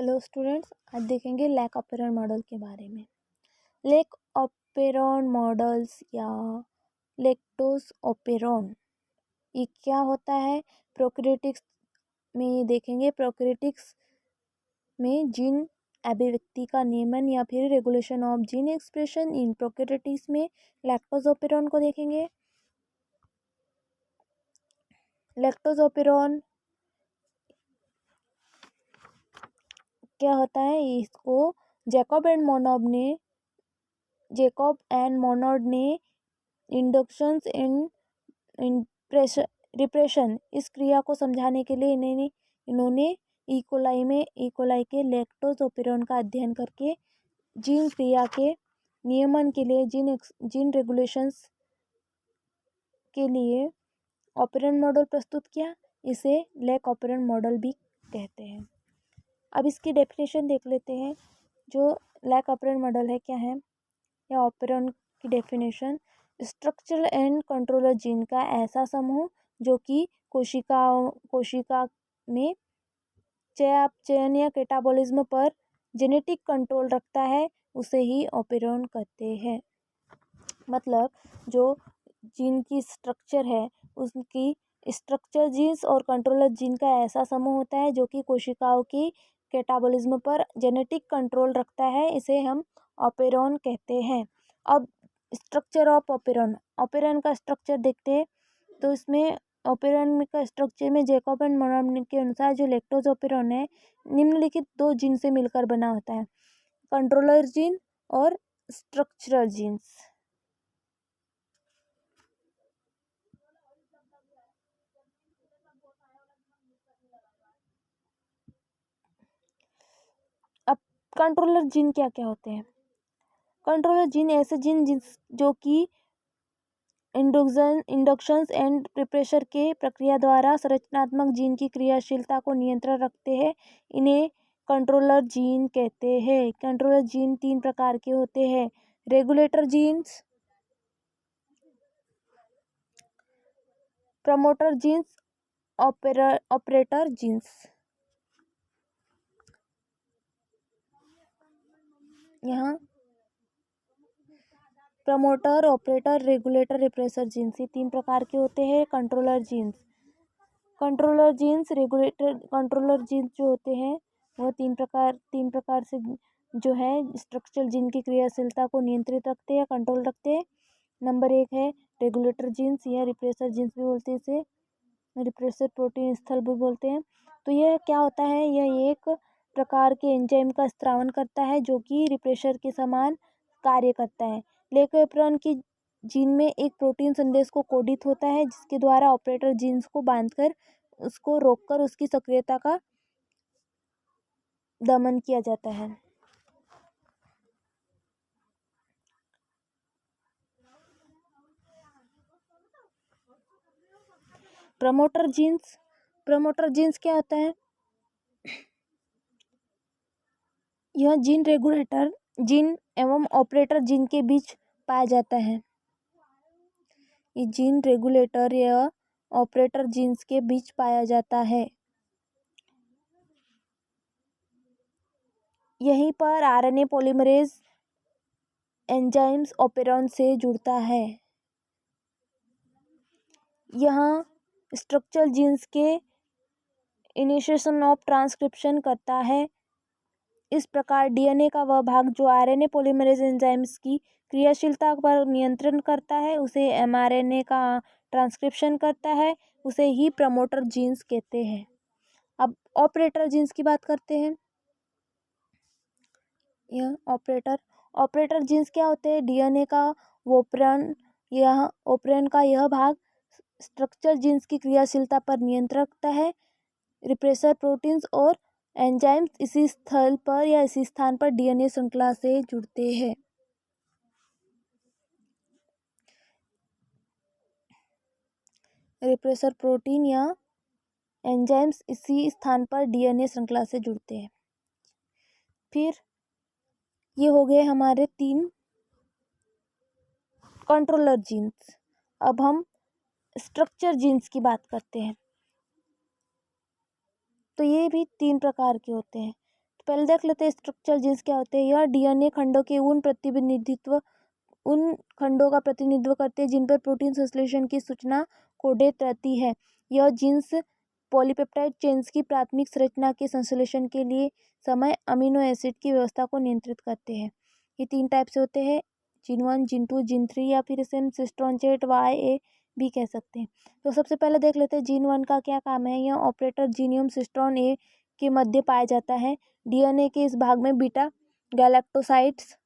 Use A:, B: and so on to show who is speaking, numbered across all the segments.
A: Hello students, आज देखेंगे lack operon model के बारे में। लैक ऑपेरॉन मॉडल्स या लैक्टोज ऑपेरॉन ये क्या होता है? प्रोकैरियोटिक्स में ये देखेंगे। प्रोकैरियोटिक्स में जीन अभिव्यक्ति का नियमन या फिर regulation of gene expression in prokaryotics में लैक्टोज ऑपेरॉन को देखेंगे। लैक्टोज ऑपेरॉन क्या होता है? इसको जैकब एंड मोनोड ने इंडक्शंस इन रिप्रेशन इस क्रिया को समझाने के लिए इन्होंने इकोलाई के लैक्टोज ऑपेरॉन का अध्ययन करके जीन क्रिया के नियमन के लिए जीन रेगुलेशंस के लिए ऑपेरॉन मॉडल प्रस्तुत किया। इसे लैक ऑपेरॉन मॉडल भी कहते हैं। अब इसकी डेफिनेशन देख लेते हैं। जो लैक ऑपेरॉन मॉडल है क्या है? या ऑपेरॉन की definition, structural and controller gene का ऐसा समूह जो कि कोशिका में चयापचयन या कैटाबॉलिज्म पर जेनेटिक कंट्रोल रखता है, उसे ही ऑपेरॉन कहते हैं। मतलब जो जीन की स्ट्रक्चर है उसकी स्ट्रक्चर जीन्स और कंट्रोलर जीन का ऐसा समूह होता है जो कि कोशिकाओं की कैटाबॉलिज्म पर जेनेटिक कंट्रोल रखता है, इसे हम ऑपेरॉन कहते हैं। अब स्ट्रक्चर ऑफ ऑपेरॉन का स्ट्रक्चर देखते हैं। तो इसमें ऑपेरॉन का स्ट्रक्चर में जैकब एंड मोनोड के अनुसार जो लैक्टोज ऑपेरॉन है निम्नलिखित दो जीन से मिलकर बना होता है, कंट्रोलर जीन और स्ट्रक्चरल जीन्स। अब कंट्रोलर जीन क्या क्या होते हैं? कंट्रोलर जीन ऐसे जीन जो कि इंडक्शंस एंड प्रिपरेशन के प्रक्रिया द्वारा संरचनात्मक जीन की क्रियाशीलता को नियंत्रण रखते हैं, इन्हें कंट्रोलर जीन कहते हैं। कंट्रोलर जीन तीन प्रकार के होते हैं, regulator genes, promoter genes, operator genes. यहाँ promoter, operator, regulator, repressor genes ये तीन प्रकार के होते हैं controller genes. Controller genes, regulator, controller genes जो होते हैं वो तीन प्रकार से जो है स्ट्रक्चरल जीन की क्रियाशीलता को नियंत्रित रखते हैं, कंट्रोल रखते हैं। नंबर एक है रेगुलेटर जीन्स या रिप्रेसर जीन्स भी बोलते हैं, इसे रिप्रेसर प्रोटीन स्थल भी बोलते हैं। तो यह क्या होता है? यह एक प्रकार के एंजाइम का स्त्रावन करता है जो कि रिप्रेसर के समान कार्य करता है। लैक ऑपेरॉन की जीन में एक प्रोटीन संदेश को कोडित होता है जिसके द्वारा ऑपरेटर जीन्स को बांधकर उसको रोककर उसकी सक्रियता का दमन किया जाता है। प्रमोटर जीन्स क्या होता है? यह जीन रेगुलेटर जीन एवं ऑपरेटर जीन के बीच पाया जाता है। ये जीन रेगुलेटर या ऑपरेटर जीन्स के बीच पाया जाता है। यहीं पर आरएनए पॉलीमरेज एंजाइम्स ऑपेरॉन से जुड़ता है। यहाँ स्ट्रक्चरल जीन्स के इनिशिएशन ऑफ ट्रांसक्रिप्शन करता है। इस प्रकार डीएनए का वह भाग जो आरएनए पॉलीमरेज एंजाइम्स की क्रियाशीलता पर नियंत्रण करता है, उसे एमआरएनए का ट्रांसक्रिप्शन करता है, उसे ही प्रमोटर जीन्स कहते हैं। अब ऑपरेटर जीन्स की बात करते हैं। यह ऑपरेटर जीन्स क्या होते हैं? डीएनए का ऑपरेन का यह भाग स्ट्रक्चर जीन्स की क्रियाशीलता पर नियंत्रण रखता है। रिप्रेसर प्रोटीन्स और एंजाइम्स इसी स्थल पर या इसी स्थान पर डीएनए श्रृंखला से जुड़ते हैं। रिप्रेसर प्रोटीन या एंजाइम्स इसी स्थान पर डीएनए श्रृंखला से जुड़ते हैं। फिर ये हो गए हमारे 3 कंट्रोलर जीन्स। अब हम स्ट्रक्चर जीन्स की बात करते हैं। तो ये भी 3 प्रकार के होते हैं। तो पहले देख लेते हैं स्ट्रक्चरल जीन्स क्या होते हैं। यह डीएनए खंडों के उन खंडों का प्रतिनिधित्व करते हैं जिन पर प्रोटीन संश्लेषण की सूचना कोडेत रहती है। यह जीन्स पॉलीपेप्टाइड चेन्स की प्राथमिक संरचना के संश्लेषण के लिए समय अमीनो एसिड की व्यवस्था को नियंत्रित करते हैं। ये 3 टाइप से होते हैं, जीन 1, जीन 2, जीन 3, या फिर इसे हम सिस्ट्रॉन जेट YA भी कह सकते हैं। तो सबसे पहले देख लेते हैं जीन 1 का क्या काम है। यह ऑपरेटर जीनियम सिस्ट्रॉन ए के मध्य पाया जाता है। डीएनए के इस भाग में बीटा गैलेक्टोसाइड्स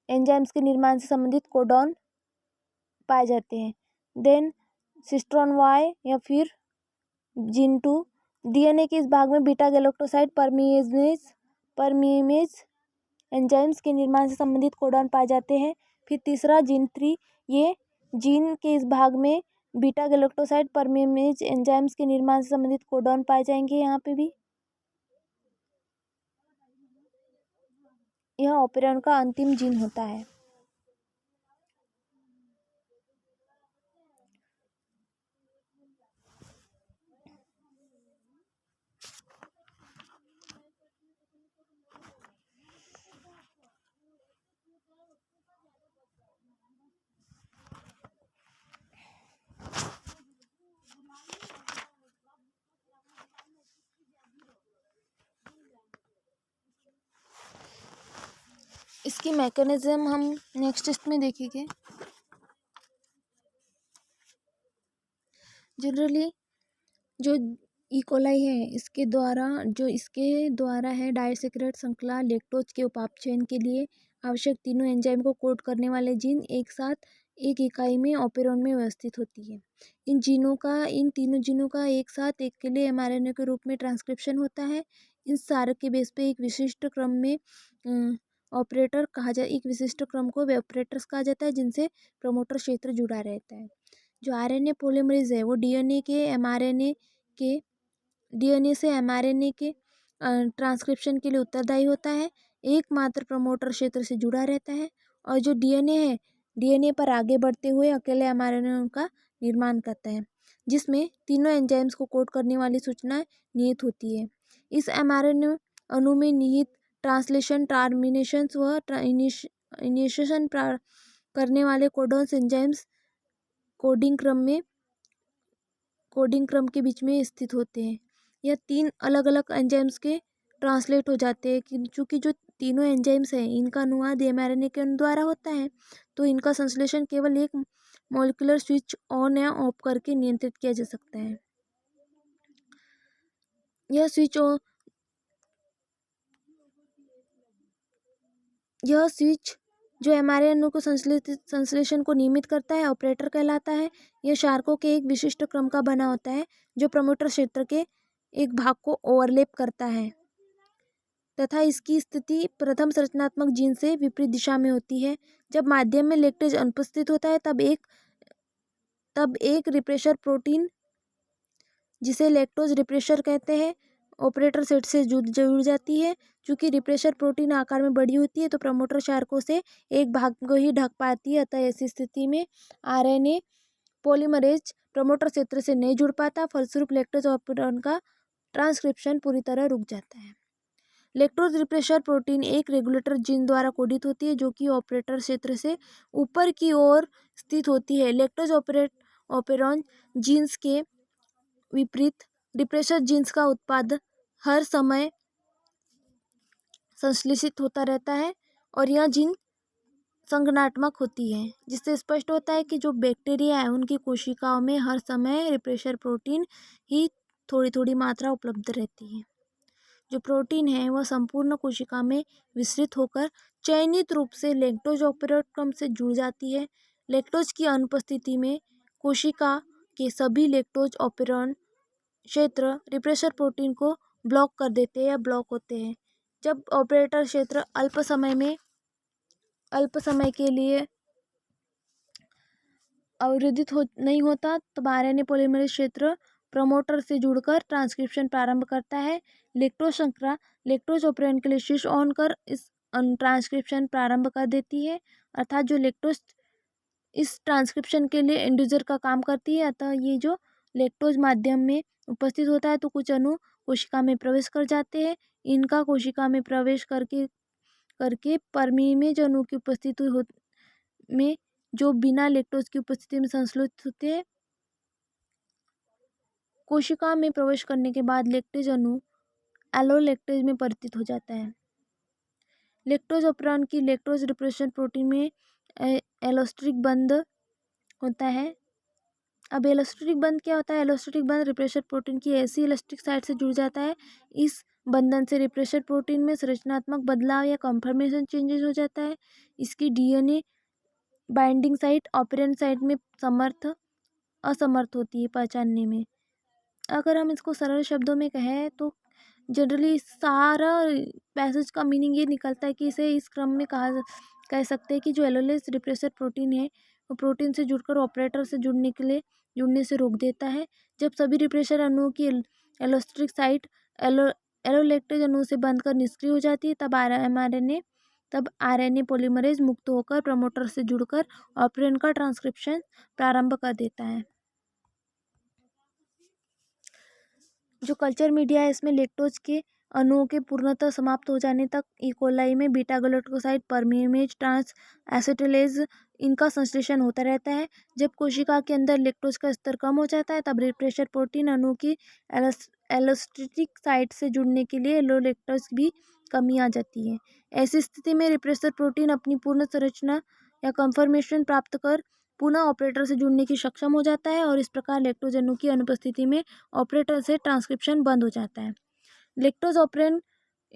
A: एंजाइम्स के निर्माण से संबंधित कोडॉन पाए जाते हैं। देन सिस्ट्रॉन Y या फिर जीन 2, डीएनए के इस भाग में बीटा गैलेक्टोसाइड परमीमेज एंजाइम्स के निर्माण से संबंधित कोडॉन पाए जाते हैं। फिर तीसरा जीन 3, ये जीन के इस भाग में बीटा गैलेक्टोसाइड परमीमेज एंजाइम्स के निर्माण से संबंधित कोडॉन पाए जाएंगे। यहाँ पे भी यह ऑपरेरन का अंतिम जीन होता है। इसकी मैकेनिज्म हम नेक्स्ट टेस्ट में देखेंगे। जनरली जो इकोलाई है इसके द्वारा है डायसेक्रेट श्रृंखला लैक्टोज के उपाप चयन के लिए आवश्यक तीनों एंजाइम को कोड करने वाले जीन एक साथ एक इकाई में ऑपेरॉन में व्यवस्थित होती है। इन तीनों जीनों का एक साथ एक के लिए एमआरएनए के रूप में ट्रांसक्रिप्शन होता है। इन सारे के बेस पे एक विशिष्ट क्रम में एक विशिष्ट क्रम को ऑपरेटर्स कहा जाता है जिनसे प्रमोटर क्षेत्र जुड़ा रहता है। जो आरएनए पॉलीमरेज है वो डीएनए से एमआरएनए के ट्रांसक्रिप्शन के लिए उत्तरदायी होता है, एकमात्र प्रमोटर क्षेत्र से जुड़ा रहता है। और जो डीएनए पर आगे बढ़ते हुए अकेले एमआरएनए का निर्माण करता है जिसमें तीनों एंजाइम्स को कोड करने वाली सूचना निहित होती है। इस एमआरएनए अणु में निहित ट्रांसलेशन टर्मिनेशंस व इनिशिएशन करने वाले कोडॉन्स एंजाइम्स कोडिंग क्रम के बीच में स्थित होते हैं। यह 3 अलग अलग एंजाइम्स के ट्रांसलेट हो जाते हैं क्योंकि जो तीनों एंजाइम्स हैं इनका अनुवाद एमआरएनए के द्वारा होता है, तो इनका संश्लेषण केवल एक मॉलिक्यूलर स्विच ऑन या ऑफ करके नियंत्रित किया जा सकता है। यह स्विच जो एमआरएनए को संश्लेषण को नियमित करता है ऑपरेटर कहलाता है। यह शार्कों के एक विशिष्ट क्रम का बना होता है जो प्रमोटर क्षेत्र के एक भाग को ओवरलैप करता है तथा इसकी स्थिति प्रथम संरचनात्मक जीन से विपरीत दिशा में होती है। जब माध्यम में लैक्टेज अनुपस्थित होता है तब एक रिप्रेशर प्रोटीन जिसे लैक्टोज रिप्रेशर कहते हैं ऑपरेटर सेट से जुड़ जाती है। चूंकि रिप्रेशर प्रोटीन आकार में बड़ी होती है तो प्रमोटर शार्कों से एक भाग को ही ढक पाती है, अतः ऐसी स्थिति में आरएनए पॉलीमरेज प्रमोटर क्षेत्र से नहीं जुड़ पाता, फलस्वरूप लैक्टोज ऑपरेरन का ट्रांसक्रिप्शन पूरी तरह रुक जाता है। लैक्टोज रिप्रेशर प्रोटीन एक रेगुलेटर जीन द्वारा कोडित होती है जो कि ऑपरेटर क्षेत्र से ऊपर की ओर स्थित होती है। लैक्टोज ऑपरेरन जीन्स के विपरीत रिप्रेशर जीन्स का उत्पाद हर समय संश्लेषित होता रहता है और यह जीन संगठनात्मक होती है, जिससे स्पष्ट होता है कि जो बैक्टीरिया है उनकी कोशिकाओं में हर समय रिप्रेशर प्रोटीन ही थोड़ी थोड़ी मात्रा उपलब्ध रहती है। जो प्रोटीन है वह संपूर्ण कोशिका में विस्तृत होकर चयनित रूप से लैक्टोज ऑपरेरन क्रम से जुड़ जाती है। लैक्टोज की अनुपस्थिति में कोशिका के सभी लैक्टोज ऑपरेरन क्षेत्र रिप्रेशर प्रोटीन को ब्लॉक कर देते हैं या ब्लॉक होते हैं। जब ऑपरेटर क्षेत्र अल्प समय के लिए अवरोधित नहीं होता तो आरएनए पॉलीमरेज क्षेत्र प्रमोटर से जुड़कर ट्रांसक्रिप्शन प्रारंभ करता है। लैक्टोज श्रृंखला लैक्टोज ऑपरेरन के लिए स्विच ऑन कर इस ट्रांसक्रिप्शन प्रारंभ कर देती है, अर्थात जो लैक्टोज इस ट्रांसक्रिप्शन के लिए इंड्यूसर का काम करती है। अतः ये जो लैक्टोज माध्यम में उपस्थित होता है तो कुछ अणु कोशिका में प्रवेश कर जाते हैं। इनका कोशिका में प्रवेश करके परमीमेज अणु की उपस्थिति में जो बिना लैक्टोज की उपस्थिति में संश्लेषित होते हैं। कोशिका में प्रवेश करने के बाद लैक्टेज अणु एलोलैक्टेज में परिवर्तित हो जाता है। लैक्टोज ऑपरेरन की लैक्टोज रिप्रेशन प्रोटीन में एलोस्टिक बंध होता है। अब एलोस्टिक बंध क्या होता है? एलोस्टिक बंध रिप्रेशर प्रोटीन की ऐसी इलास्टिक साइट से जुड़ जाता है। इस बंधन से रिप्रेशर प्रोटीन में संरचनात्मक बदलाव या कन्फर्मेशन चेंजेस हो जाता है। इसकी DNA binding site operator site में असमर्थ होती है पहचानने में। अगर हम इसको सरल शब्दों में कहें तो जनरली सारा पैसेज का मीनिंग ये निकलता है कि इसे इस क्रम में कह सकते हैं कि जो एलोलेस रिप्रेसर प्रोटीन है वो प्रोटीन से जुड़कर ऑपरेटर से जुड़ने से रोक देता है। जब सभी रिप्रेसर अणुओं की एलोस्टिक साइट एलोलैक्टेज अणु से बंधकर निष्क्रिय हो जाती है, तब आरएनए पॉलीमरेज मुक्त होकर प्रमोटर से जुड़कर ऑपरेंड का ट्रांसक्रिप्शन प्रारंभ कर देता है। जो कल्चर मीडिया है इसमें लैक्टोज के अणुओं के पूर्णतः समाप्त हो जाने तक इकोलाई में बीटा गलुकोसाइड परमीमेज ट्रांस एसिटिलेज इनका संश्लेषण होता रहता है। जब कोशिका के अंदर लैक्टोज का स्तर कम हो जाता है तब रिप्रेशर प्रोटीन अणु की एलोस्टिक साइट से जुड़ने के लिए एलोलैक्टोज भी कमी आ जाती है। ऐसी स्थिति में रिप्रेशर प्रोटीन अपनी पूर्ण संरचना या कन्फर्मेशन प्राप्त कर पुनः ऑपरेटर से जुड़ने की सक्षम हो जाता है और इस प्रकार लैक्टोज अणु की अनुपस्थिति में ऑपरेटर से ट्रांसक्रिप्शन बंद हो जाता है। लैक्टोज ऑपरेन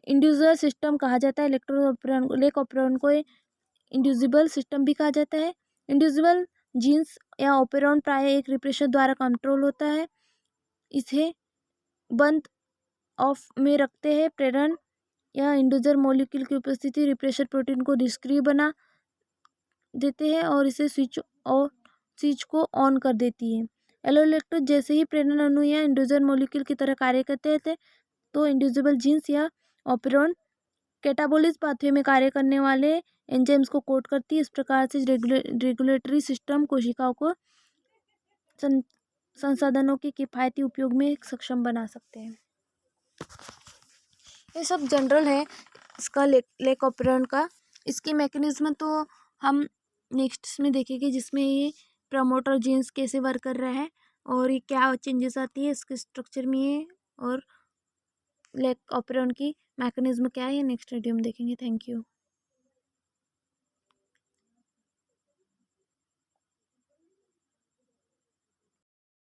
A: इंड्यूसर सिस्टम कहा जाता है। लैक ऑपरेन को इंड्यूसिबल सिस्टम भी कहा जाता है। इंड्यूसिबल जीन्स या ऑपरेन प्राय एक रिप्रेशर द्वारा कंट्रोल होता है। इसे बंद ऑफ में रखते हैं। प्रेरण या इंड्यूसर मॉलिक्यूल की उपस्थिति रिप्रेशर प्रोटीन को निष्क्रिय बना देते हैं और इसे स्विच को ऑन कर देती है। एलोलैक्टोज जैसे ही प्रेरण अणु या इंड्यूसर मॉलिक्यूल की तरह कार्य करते थे तो इंड्यूसिबल जीन्स या ऑपरेन कैटाबोलिज्म पाथवे में कार्य करने वाले एंजाइम्स को कोड करती है। इस प्रकार से रेगुलेटरी सिस्टम कोशिकाओं को संसाधनों के किफायती उपयोग में सक्षम बना सकते हैं। ये सब जनरल है इसका लैक ऑपरेन का। इसकी मैकेनिज्म तो हम नेक्स्ट में देखेंगे जिसमें ये प्रमोटर जीन्स कैसे वर्क कर रहा है और ये क्या चेंजेस आती है इसके स्ट्रक्चर में और लैक ऑपरेन की मैकेनिज्म क्या है, नेक्स्ट वीडियो में देखेंगे। Thank you.